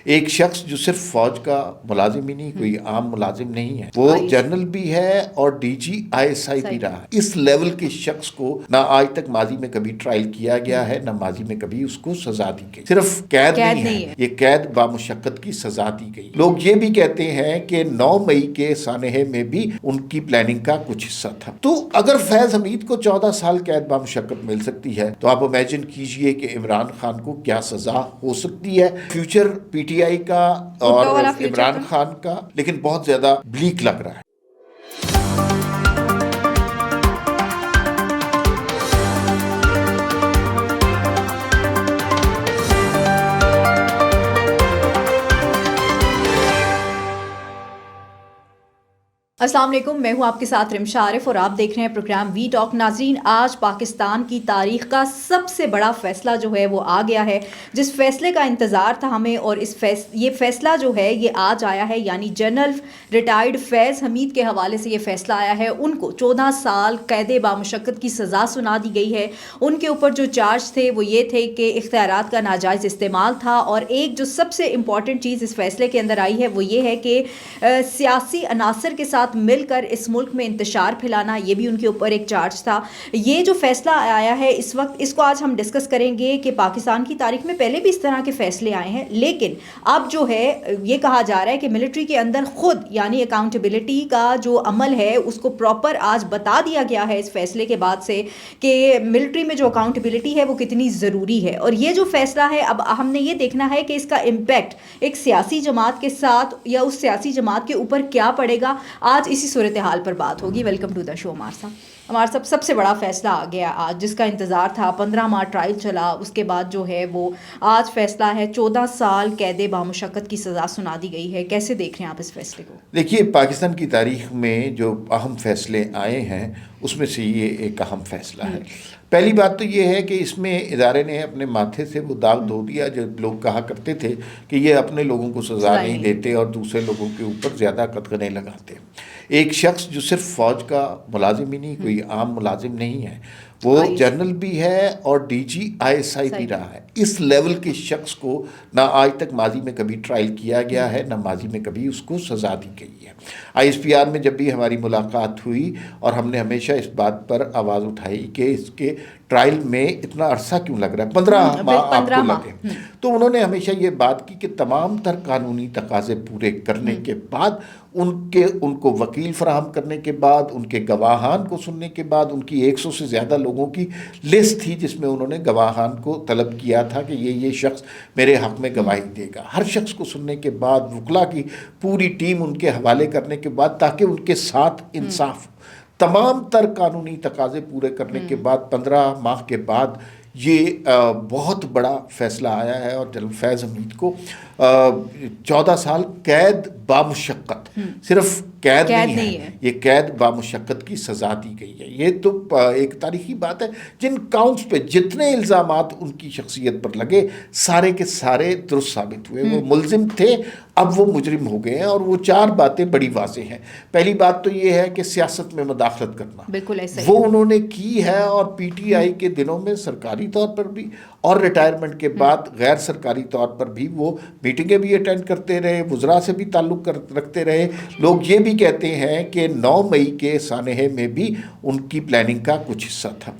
ایک شخص جو صرف فوج کا ملازم ہی نہیں، کوئی عام ملازم نہیں ہے، وہ جنرل بھی ہے اور ڈی جی ISI بھی رہا ہے۔ اس لیول کے شخص کو نہ آج تک ماضی میں کبھی ٹرائل کیا گیا ہے، نہ ماضی میں کبھی اس کو سزا دی گئی، صرف قید نہیں ہے، یہ قید بامشقت کی سزا دی گئی۔ لوگ یہ بھی کہتے ہیں کہ 9 مئی کے سانحے میں بھی ان کی پلاننگ کا کچھ حصہ تھا۔ تو اگر فیض حمید کو 14 سال قید بامشقت مل سکتی ہے تو آپ امیجن کیجئے کہ عمران خان کو کیا سزا ہو سکتی ہے۔ فیوچر PTI کا اور عمران خان کا لیکن بہت زیادہ بلیک لگ رہا ہے۔ السلام علیکم، میں ہوں آپ کے ساتھ رمشا عارف اور آپ دیکھ رہے ہیں پروگرام وی ٹاک۔ ناظرین، آج پاکستان کی تاریخ کا سب سے بڑا فیصلہ جو ہے وہ آ گیا ہے، جس فیصلے کا انتظار تھا ہمیں، اور یہ فیصلہ جو ہے یہ آج آیا ہے، یعنی جنرل ریٹائرڈ فیض حمید کے حوالے سے یہ فیصلہ آیا ہے۔ ان کو 14 سال قید بامشقت کی سزا سنا دی گئی ہے۔ ان کے اوپر جو چارج تھے وہ یہ تھے کہ اختیارات کا ناجائز استعمال تھا، اور ایک جو سب سے امپورٹنٹ چیز اس فیصلے کے اندر آئی ہے وہ یہ ہے کہ سیاسی عناصر کے ساتھ مل کر اس ملک میں انتشار پھیلانا، یہ بھی ان کے اوپر ایک چارج تھا۔ یہ جو فیصلہ آیا ہے اس وقت، اس کو آج ہم ڈسکس کریں گے کہ پاکستان کی تاریخ میں پہلے بھی اس طرح کے فیصلے آئے ہیں، لیکن اب جو ہے یہ کہا جا رہا ہے کہ ملٹری کے اندر خود یعنی اکاؤنٹیبلٹی کا جو عمل ہے اس کو پراپر آج بتا دیا گیا ہے اس فیصلے کے بعد سے، کہ ملٹری میں جو اکاؤنٹیبلٹی ہے وہ کتنی ضروری ہے۔ اور یہ جو فیصلہ ہے اب ہم نے یہ دیکھنا ہے کہ اس کا امپیکٹ ایک سیاسی جماعت کے ساتھ یا اس سیاسی جماعت کے اوپر کیا پڑے گا۔ آج اسی صورتحال پر بات ہوگی۔ ویلکم ٹو دا شو عمار صاحب۔ عمار صاحب، سب سے بڑا فیصلہ آ گیا آج، جس کا انتظار تھا، 15 ماہ ٹرائل چلا، اس کے بعد جو ہے وہ آج فیصلہ ہے، 14 سال قید بامشقت کی سزا سنا دی گئی ہے۔ کیسے دیکھ رہے ہیں آپ اس فیصلے کو؟ دیکھیے، پاکستان کی تاریخ میں جو اہم فیصلے آئے ہیں اس میں سے یہ ایک اہم فیصلہ ہے۔ پہلی بات تو یہ ہے کہ اس میں ادارے نے اپنے ماتھے سے وہ داغ دھو دیا۔ جو لوگ کہا کرتے تھے کہ یہ اپنے لوگوں کو سزا نہیں دیتے اور دوسرے لوگوں کے اوپر زیادہ قدغنیں لگاتے۔ ایک شخص جو صرف فوج کا ملازم ہی نہیں، کوئی عام ملازم نہیں ہے، وہ جنرل بھی ہے اور ڈی جی ISI بھی رہا ہے۔ اس لیول کے شخص کو نہ آج تک ماضی میں کبھی ٹرائل کیا گیا ہے، نہ ماضی میں کبھی اس کو سزا دی گئی ہے۔ ISPR میں جب بھی ہماری ملاقات ہوئی اور ہم نے ہمیشہ اس بات پر آواز اٹھائی کہ اس کے ٹرائل میں اتنا عرصہ کیوں لگ رہا ہے، 15 ماہ آپ کو لگے، تو انہوں نے ہمیشہ یہ بات کی کہ تمام تر قانونی تقاضے پورے کرنے کے بعد، ان کو وکیل فراہم کرنے کے بعد، ان کے گواہان کو سننے کے بعد، ان کی 100 سے زیادہ لوگوں کی لسٹ تھی جس میں انہوں نے گواہان کو طلب کیا تھا کہ یہ شخص میرے حق میں گواہی دے گا۔ ہر شخص کو سننے کے بعد، وکلا کی پوری ٹیم ان کے حوالے کرنے کے بعد، تاکہ ان کے ساتھ انصاف، تمام تر قانونی تقاضے پورے کرنے کے بعد 15 ماہ کے بعد یہ بہت بڑا فیصلہ آیا ہے، اور جنرل فیض حمید کو 14 سال قید بامشقت، صرف قید نہیں ہے، یہ قید بامشقت کی سزا دی گئی ہے۔ یہ تو ایک تاریخی بات ہے۔ جن کاؤنٹس پہ جتنے الزامات ان کی شخصیت پر لگے، سارے کے سارے درست ثابت ہوئے۔ وہ ملزم تھے، اب وہ مجرم ہو گئے ہیں، اور وہ 4 باتیں بڑی واضح ہیں۔ پہلی بات تو یہ ہے کہ سیاست میں مداخلت کرنا، بالکل ایسا وہ انہوں نے کی ہے، اور PTI کے دنوں میں سرکاری طور پر بھی اور ریٹائرمنٹ کے بعد غیر سرکاری طور پر بھی وہ میٹنگیں بھی اٹینڈ کرتے رہے، وزراء سے بھی تعلق رکھتے رہے۔ لوگ یہ بھی کہتے ہیں کہ 9 مئی کے سانحے میں بھی ان کی پلاننگ کا کچھ حصہ تھا۔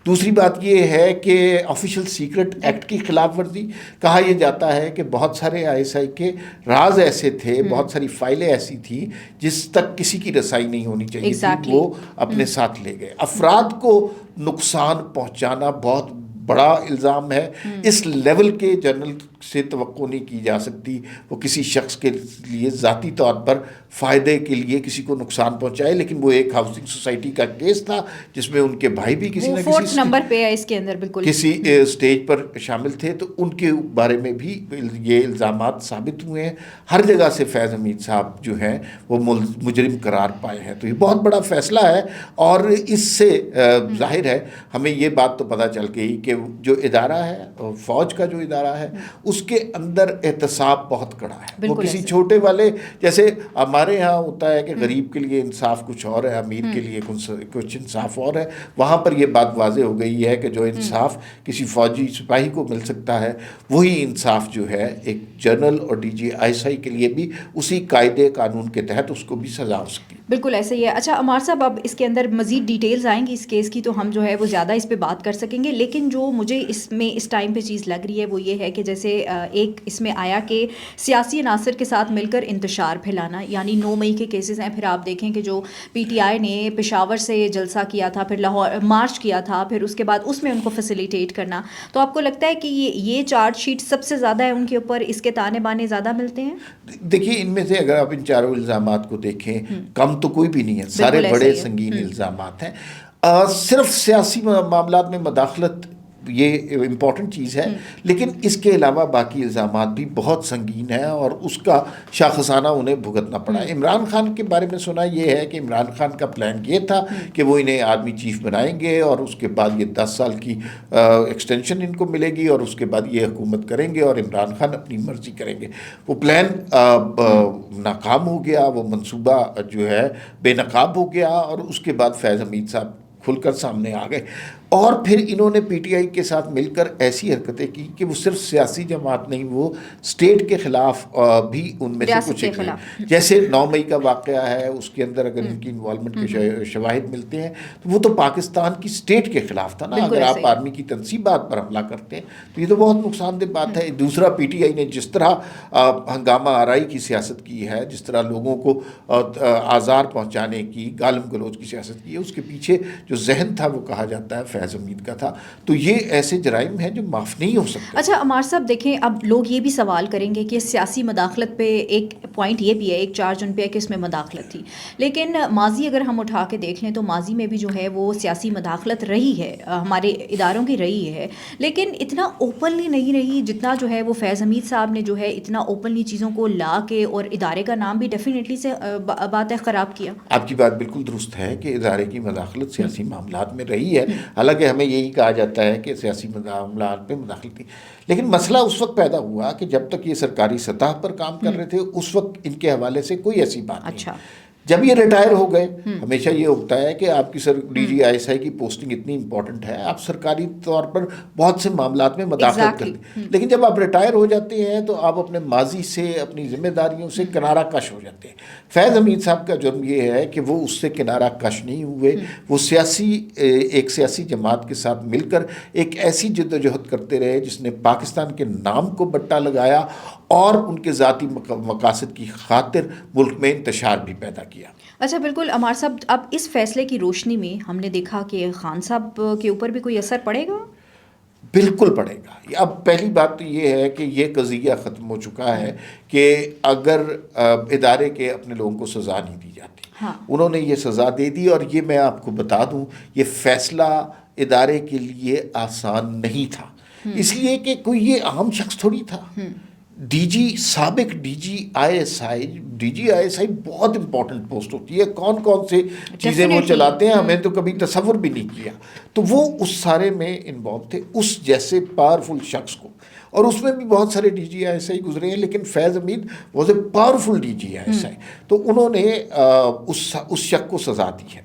دوسری بات یہ ہے کہ آفیشل سیکرٹ ایکٹ کی خلاف ورزی، کہا یہ جاتا ہے کہ بہت سارے ISI کے راز ایسے تھے، بہت ساری فائلیں ایسی تھیں جس تک کسی کی رسائی نہیں ہونی چاہیے تھی، وہ اپنے ساتھ لے گئے۔ افراد کو نقصان پہنچانا بہت بڑا الزام ہے۔ اس لیول کے جنرل سے توقع نہیں کی جا سکتی وہ کسی شخص کے لیے ذاتی طور پر فائدے کے لیے کسی کو نقصان پہنچائے، لیکن وہ ایک ہاؤسنگ سوسائٹی کا کیس تھا جس میں ان کے بھائی بھی کسی نہ کسی 4 نمبر پہ ہے اس کے اندر، بالکل کسی اسٹیج پر شامل تھے، تو ان کے بارے میں بھی یہ الزامات ثابت ہوئے ہیں۔ ہر جگہ سے فیض حمید صاحب جو ہیں وہ مجرم قرار پائے ہیں۔ تو یہ بہت بڑا فیصلہ ہے، اور اس سے ظاہر ہے ہمیں یہ بات تو پتہ چل گئی کہ کہ جو ادارہ ہے فوج کا جو ادارہ ہے اس کے اندر احتساب بہت کڑا ہے. وہ کسی چھوٹے والے جیسے ہمارے ہاں ہوتا ہے کہ غریب کے لیے انصاف کچھ اور ہے, امیر کے لیے کچھ انصاف اور ہے. وہاں پر یہ بات واضح ہو گئی ہے کہ جو انصاف کسی فوجی سپاہی کو مل سکتا ہے وہی انصاف جو ہے ایک جنرل اور DGI کے لیے بھی اسی قاعدے قانون کے تحت اس کو بھی سزا ہو سکتی ہے. بالکل ایسے ہی ہے. اچھا عمار صاحب, اب اس کے اندر مزید ڈیٹیلز آئیں گی اس کیس کی تو ہم جو ہے وہ زیادہ اس پہ بات کر سکیں گے, لیکن جو مجھے اس میں اس ٹائم پہ چیز لگ رہی ہے وہ یہ ہے کہ جیسے ایک اس میں آیا کہ سیاسی عناصر کے ساتھ مل کر انتشار پھیلانا, یعنی 9 مئی کے کیسز ہیں. پھر آپ دیکھیں کہ جو PTI نے پشاور سے جلسہ کیا تھا, پھر لاہور مارچ کیا تھا, پھر اس کے بعد اس میں ان کو فیسیلیٹیٹ کرنا. تو آپ کو لگتا ہے کہ یہ چارج شیٹ سب سے زیادہ ہے ان کے اوپر, اس کے تانے بانے زیادہ ملتے ہیں؟ دیکھیے ان میں سے اگر آپ ان چاروں الزامات کو دیکھیں کم تو کوئی بھی نہیں ہے, سارے بڑے سنگین الزامات ہیں. صرف سیاسی معاملات میں مداخلت یہ امپورٹنٹ چیز ہے, لیکن اس کے علاوہ باقی الزامات بھی بہت سنگین ہیں اور اس کا شاخسانہ انہیں بھگتنا پڑا. عمران خان کے بارے میں سنا یہ ہے کہ عمران خان کا پلان یہ تھا کہ وہ انہیں آرمی چیف بنائیں گے اور اس کے بعد یہ 10 سال کی ایکسٹینشن ان کو ملے گی اور اس کے بعد یہ حکومت کریں گے اور عمران خان اپنی مرضی کریں گے. وہ پلان ناکام ہو گیا, وہ منصوبہ جو ہے بے نقاب ہو گیا اور اس کے بعد فیض حمید صاحب کھل کر سامنے آ گئے. اور پھر انہوں نے PTI کے ساتھ مل کر ایسی حرکتیں کی کہ وہ صرف سیاسی جماعت نہیں, وہ اسٹیٹ کے خلاف بھی ان میں سے کچھ جیسے 9 مئی کا واقعہ ہے اس کے اندر اگر ان کی انوالومنٹ کے شواہد ملتے ہیں تو وہ تو پاکستان کی اسٹیٹ کے خلاف تھا نا. اگر آپ آرمی کی تنصیبات پر حملہ کرتے ہیں تو یہ تو بہت نقصان دہ بات ہے. دوسرا PTI نے جس طرح ہنگامہ آرائی کی سیاست کی ہے, جس طرح لوگوں کو آزار پہنچانے کی گالم گلوچ کی سیاست کی ہے, اس کے پیچھے جو ذہن تھا وہ کہا جاتا ہے فیض حمید کا تھا. تو یہ ایسے جرائم ہیں جو معاف نہیں ہو سکتے. اچھا عمار صاحب دیکھیں, اب لوگ یہ بھی سوال کریں گے کہ سیاسی مداخلت پہ ایک پوائنٹ یہ بھی ہے, ایک چارج ان پہ ہے کہ اس میں مداخلت تھی, لیکن ماضی اگر ہم اٹھا کے دیکھ لیں تو ماضی میں بھی جو ہے وہ سیاسی مداخلت رہی ہے, ہمارے اداروں کی رہی ہے, لیکن اتنا اوپنلی نہیں رہی جتنا جو ہے وہ فیض حمید صاحب نے جو ہے اتنا اوپنلی چیزوں کو لا کے اور ادارے کا نام بھی ڈیفینیٹلی سے بات ہے خراب کیا. آپ کی بات بالکل درست ہے کہ ادارے کی مداخلت سیاسی معاملات میں رہی ہے, حالانکہ ہمیں یہی کہا جاتا ہے کہ سیاسی معاملات پہ مداخلت تھی. لیکن مسئلہ اس وقت پیدا ہوا کہ جب تک یہ سرکاری سطح پر کام کر رہے تھے اس وقت ان کے حوالے سے کوئی ایسی بات نہیں. جب یہ ریٹائر ہو گئے, ہمیشہ یہ ہوتا ہے کہ آپ کی DGI کی پوسٹنگ اتنی امپورٹنٹ ہے, آپ سرکاری طور پر بہت سے معاملات میں مداخلت کرتے ہیں, لیکن جب آپ ریٹائر ہو جاتے ہیں تو آپ اپنے ماضی سے اپنی ذمہ داریوں سے کنارہ کش ہو جاتے ہیں. فیض حمید صاحب کا جرم یہ ہے کہ وہ اس سے کنارہ کش نہیں ہوئے, وہ ایک سیاسی جماعت کے ساتھ مل کر ایک ایسی جدوجہد کرتے رہے جس نے پاکستان کے نام کو بٹا لگایا اور ان کے ذاتی مقاصد کی خاطر ملک میں انتشار بھی پیدا کیا. اچھا بالکل عمار صاحب, اب اس فیصلے کی روشنی میں ہم نے دیکھا کہ خان صاحب کے اوپر بھی کوئی اثر پڑے گا؟ بالکل پڑے گا. اب پہلی بات تو یہ ہے کہ یہ قضیہ ختم ہو چکا ہے کہ اگر ادارے کے اپنے لوگوں کو سزا نہیں دی جاتی, انہوں نے یہ سزا دے دی. اور یہ میں آپ کو بتا دوں یہ فیصلہ ادارے کے لیے آسان نہیں تھا, اس لیے کہ کوئی یہ عام شخص تھوڑی تھا. سابق DGI بہت امپورٹنٹ پوسٹ ہوتی ہے, کون کون سے چیزیں وہ چلاتے ہیں ہمیں تو کبھی تصور بھی نہیں کیا. تو وہ اس سارے میں انوالو تھے, اس جیسے پاورفل شخص کو, اور اس میں بھی بہت سارے DGI گزرے ہیں, لیکن فیض حمید واز اے پاورفل DGI. تو انہوں نے اس شخص کو سزا دی ہے.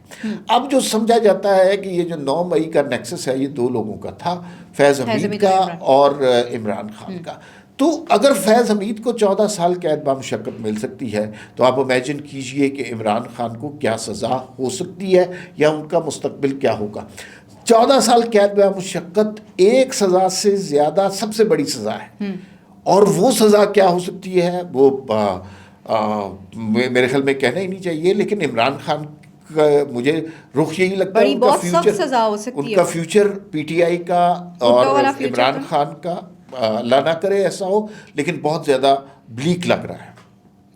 اب جو سمجھا جاتا ہے کہ یہ جو 9 مئی کا نیکسس ہے یہ 2 لوگوں کا تھا, فیض حمید کا اور عمران خان کا. تو اگر فیض حمید کو 14 سال قید بامشقت مل سکتی ہے تو آپ امیجن کیجئے کہ عمران خان کو کیا سزا ہو سکتی ہے یا ان کا مستقبل کیا ہوگا. 14 سال قید بامشقت ایک سزا سے زیادہ سب سے بڑی سزا ہے, اور وہ سزا کیا ہو سکتی ہے وہ میرے خیال میں کہنا ہی نہیں چاہیے. لیکن عمران خان مجھے رخ یہی لگتا ہے ان کا فیوچر PTI کا اور عمران خان کا اللہ نہ کرے ایسا ہو, لیکن بہت زیادہ بلیک لگ رہا ہے.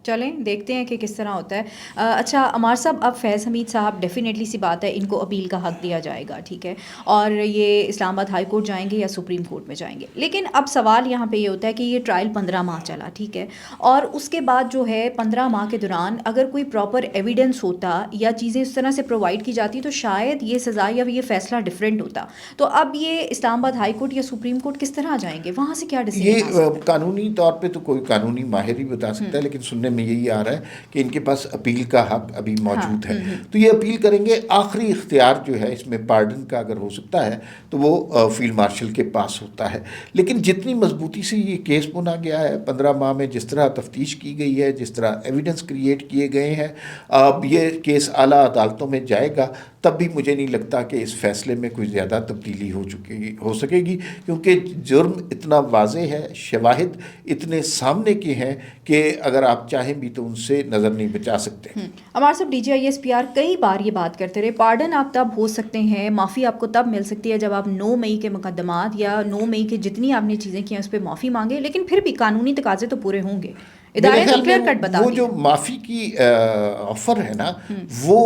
چلیں دیکھتے ہیں کہ کس طرح ہوتا ہے. اچھا عمار صاحب، اب فیض حمید صاحب ڈیفینیٹلی سی بات ہے ان کو اپیل کا حق دیا جائے گا، ٹھیک ہے، اور یہ اسلام آباد ہائی کورٹ جائیں گے یا سپریم کورٹ میں جائیں گے. لیکن اب سوال یہاں پہ یہ ہوتا ہے کہ یہ ٹرائل 15 ماہ چلا، ٹھیک ہے، اور اس کے بعد جو ہے 15 ماہ کے دوران اگر کوئی پراپر ایویڈنس ہوتا یا چیزیں اس طرح سے پرووائڈ کی جاتی تو شاید یہ سزا یا یہ فیصلہ ڈفرینٹ ہوتا. تو اب یہ اسلام آباد ہائی کورٹ یا سپریم کورٹ کس طرح جائیں گے، وہاں سے کیا ڈیسیژن آ سکتا ہے؟ قانونی طور پہ تو کوئی قانونی ماہر ہی بتا سکتا ہے، لیکن سننے میں یہی آ رہا ہے کہ ان کے پاس اپیل کا حق ابھی موجود ہے. تو یہ اپیل کریں گے. آخری اختیار جو ہے اس میں پارڈن کا اگر ہو سکتا ہے تو وہ فیلڈ مارشل کے پاس ہوتا ہے. لیکن جتنی مضبوطی سے یہ کیس بنا گیا ہے 15 ماہ میں، جس طرح تفتیش کی گئی ہے، جس طرح ایویڈنس کریٹ کیے گئے ہیں، اب یہ کیس اعلیٰ عدالتوں میں جائے گا تب بھی مجھے نہیں لگتا کہ اس فیصلے میں کوئی زیادہ تبدیلی ہو سکے گی، کیونکہ جرم اتنا واضح ہے، شواہد اتنے سامنے کے ہیں کہ اگر آپ چاہیں بھی تو ان سے نظر نہیں بچا سکتے. ہمارے صاحب DGISPR کئی بار یہ بات کرتے رہے، پارڈن آپ تب ہو سکتے ہیں، معافی آپ کو تب مل سکتی ہے جب آپ 9 مئی کے مقدمات یا 9 مئی کے جتنی آپ نے چیزیں کی ہیں اس پہ معافی مانگے. لیکن پھر بھی قانونی تقاضے تو پورے ہوں گے. ادارے نے کلیئر کٹ بتا وہ دیا. جو معافی کی آفر ہے نا وہ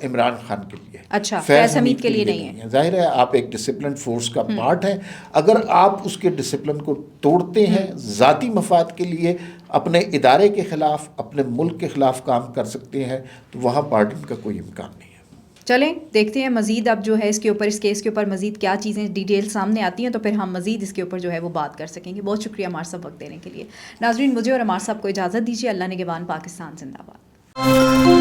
عمران خان کے لیے، اچھا، فیض حمید کے لیے نہیں ہے. ظاہر ہے آپ ایک ڈسپلن فورس کا پارٹ ہیں، اگر آپ اس کے ڈسپلن کو توڑتے ہیں ذاتی مفاد کے لیے، اپنے ادارے کے خلاف، اپنے ملک کے خلاف کام کر سکتے ہیں، تو وہاں پارڈن کا کوئی امکان نہیں ہے. چلیں دیکھتے ہیں مزید اب جو ہے اس کے اوپر، اس کیس کے اوپر مزید کیا چیزیں ڈیٹیل سامنے آتی ہیں تو پھر ہم مزید اس کے اوپر جو ہے وہ بات کر سکیں گے. بہت شکریہ عمار صاحب وقت دینے کے لیے. ناظرین مجھے اور عمار صاحب کو اجازت دیجیے. اللہ نگہبان. پاکستان زندہ باد.